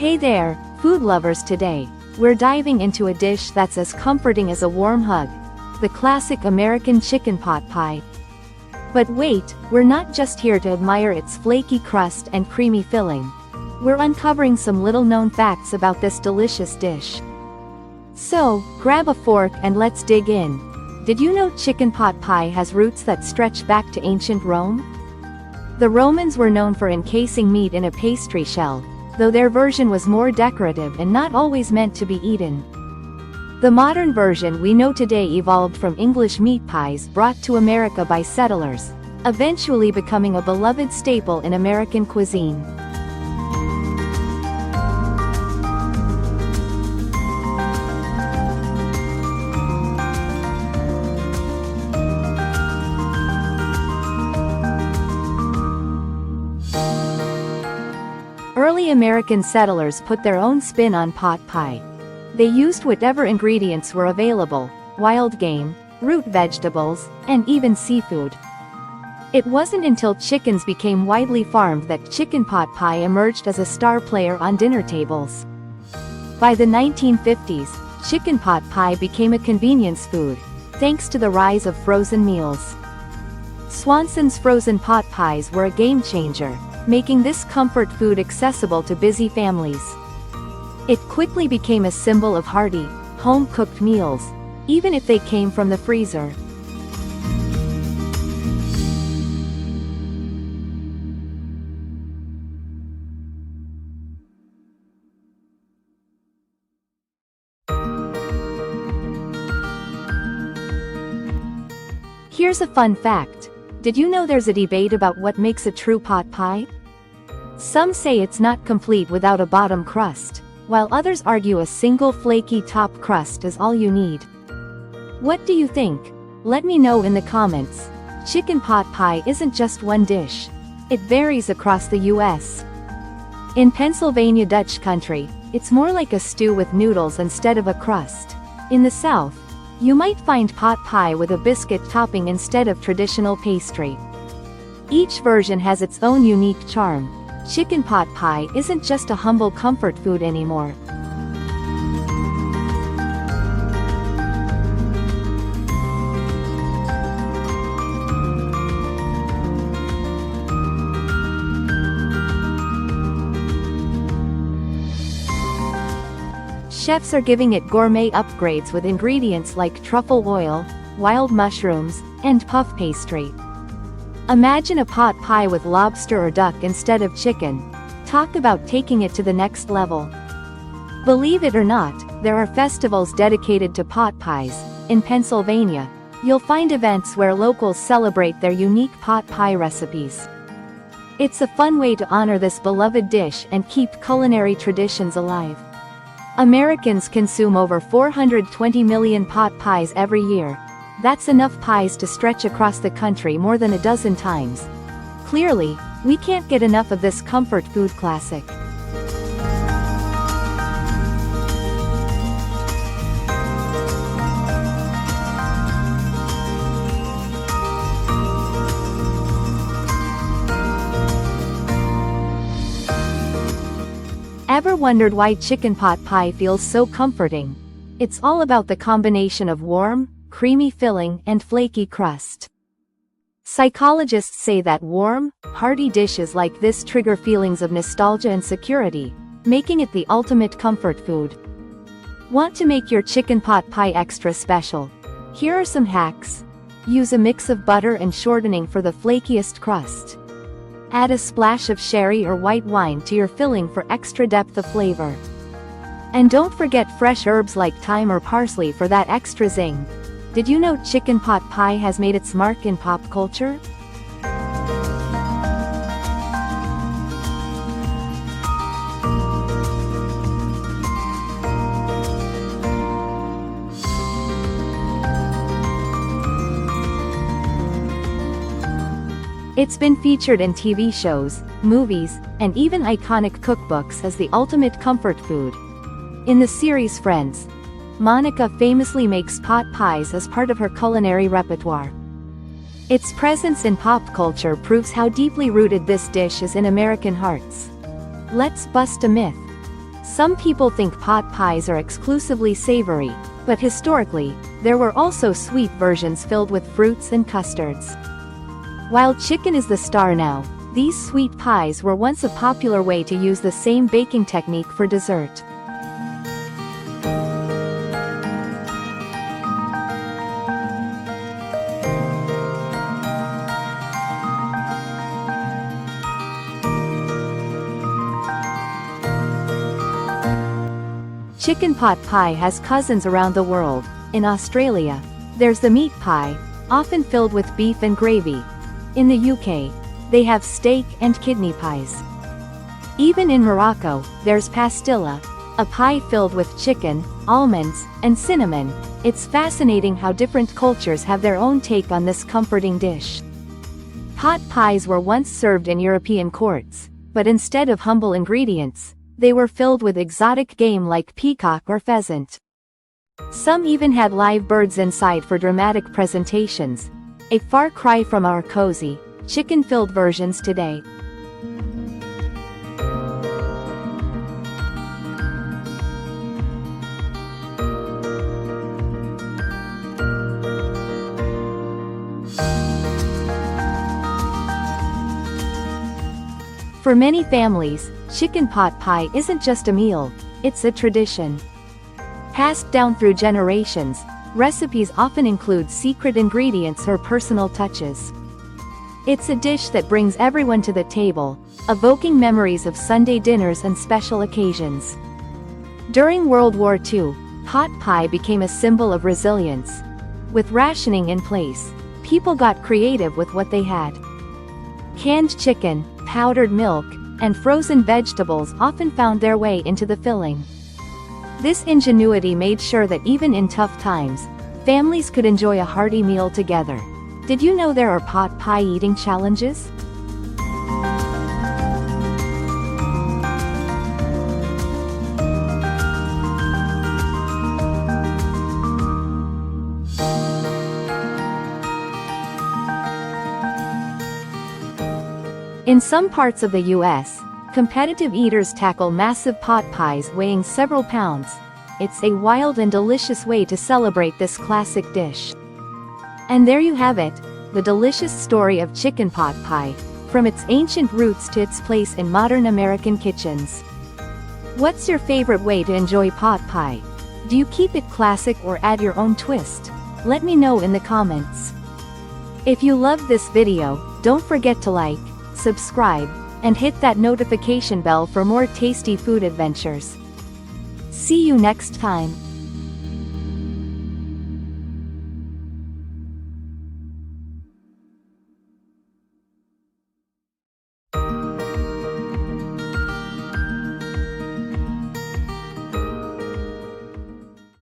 Hey there, food lovers. Today, we're diving into a dish that's as comforting as a warm hug. The classic American chicken pot pie. But wait, we're not just here to admire its flaky crust and creamy filling. We're uncovering some little-known facts about this delicious dish. So, grab a fork and let's dig in. Did you know chicken pot pie has roots that stretch back to ancient Rome? The Romans were known for encasing meat in a pastry shell, though their version was more decorative and not always meant to be eaten. The modern version we know today evolved from English meat pies brought to America by settlers, eventually becoming a beloved staple in American cuisine. Early American settlers put their own spin on pot pie. They used whatever ingredients were available: wild game, root vegetables, and even seafood. It wasn't until chickens became widely farmed that chicken pot pie emerged as a star player on dinner tables. By the 1950s, chicken pot pie became a convenience food, thanks to the rise of frozen meals. Swanson's frozen pot pies were a game-changer, making this comfort food accessible to busy families. It quickly became a symbol of hearty, home-cooked meals, even if they came from the freezer. Here's a fun fact. Did you know there's a debate about what makes a true pot pie? Some say it's not complete without a bottom crust, while others argue a single flaky top crust is all you need. What do you think? Let me know in the comments. Chicken pot pie isn't just one dish. It varies across the US. In Pennsylvania, Dutch country, it's more like a stew with noodles instead of a crust. In the South, you might find pot pie with a biscuit topping instead of traditional pastry. Each version has its own unique charm. Chicken pot pie isn't just a humble comfort food anymore. Chefs are giving it gourmet upgrades with ingredients like truffle oil, wild mushrooms, and puff pastry. Imagine a pot pie with lobster or duck instead of chicken. Talk about taking it to the next level. Believe it or not, there are festivals dedicated to pot pies. In Pennsylvania, you'll find events where locals celebrate their unique pot pie recipes. It's a fun way to honor this beloved dish and keep culinary traditions alive. Americans consume over 420 million pot pies every year. That's enough pies to stretch across the country more than a dozen times. Clearly, we can't get enough of this comfort food classic. Ever wondered why chicken pot pie feels so comforting? It's all about the combination of warm, creamy filling and flaky crust. Psychologists say that warm, hearty dishes like this trigger feelings of nostalgia and security, making it the ultimate comfort food. Want to make your chicken pot pie extra special? Here are some hacks. Use a mix of butter and shortening for the flakiest crust. Add a splash of sherry or white wine to your filling for extra depth of flavor. And don't forget fresh herbs like thyme or parsley for that extra zing. Did you know chicken pot pie has made its mark in pop culture? It's been featured in TV shows, movies, and even iconic cookbooks as the ultimate comfort food. In the series Friends, Monica famously makes pot pies as part of her culinary repertoire. Its presence in pop culture proves how deeply rooted this dish is in American hearts. Let's bust a myth. Some people think pot pies are exclusively savory, but historically, there were also sweet versions filled with fruits and custards. While chicken is the star now, these sweet pies were once a popular way to use the same baking technique for dessert. Chicken pot pie has cousins around the world. In Australia, there's the meat pie, often filled with beef and gravy. In the UK, they have steak and kidney pies. Even in Morocco, there's pastilla, a pie filled with chicken, almonds, and cinnamon. It's fascinating how different cultures have their own take on this comforting dish. Pot pies were once served in European courts, but instead of humble ingredients, they were filled with exotic game like peacock or pheasant. Some even had live birds inside for dramatic presentations, a far cry from our cozy, chicken-filled versions today. For many families, chicken pot pie isn't just a meal, it's a tradition. Passed down through generations, recipes often include secret ingredients or personal touches. It's a dish that brings everyone to the table, evoking memories of Sunday dinners and special occasions. During World War II, pot pie became a symbol of resilience. With rationing in place, people got creative with what they had. Canned chicken, powdered milk, and frozen vegetables often found their way into the filling. This ingenuity made sure that even in tough times, families could enjoy a hearty meal together. Did you know there are pot pie eating challenges? In some parts of the US, competitive eaters tackle massive pot pies weighing several pounds. It's a wild and delicious way to celebrate this classic dish. And there you have it, the delicious story of chicken pot pie, from its ancient roots to its place in modern American kitchens. What's your favorite way to enjoy pot pie? Do you keep it classic or add your own twist? Let me know in the comments. If you loved this video, don't forget to like, subscribe, and hit that notification bell for more tasty food adventures. See you next time.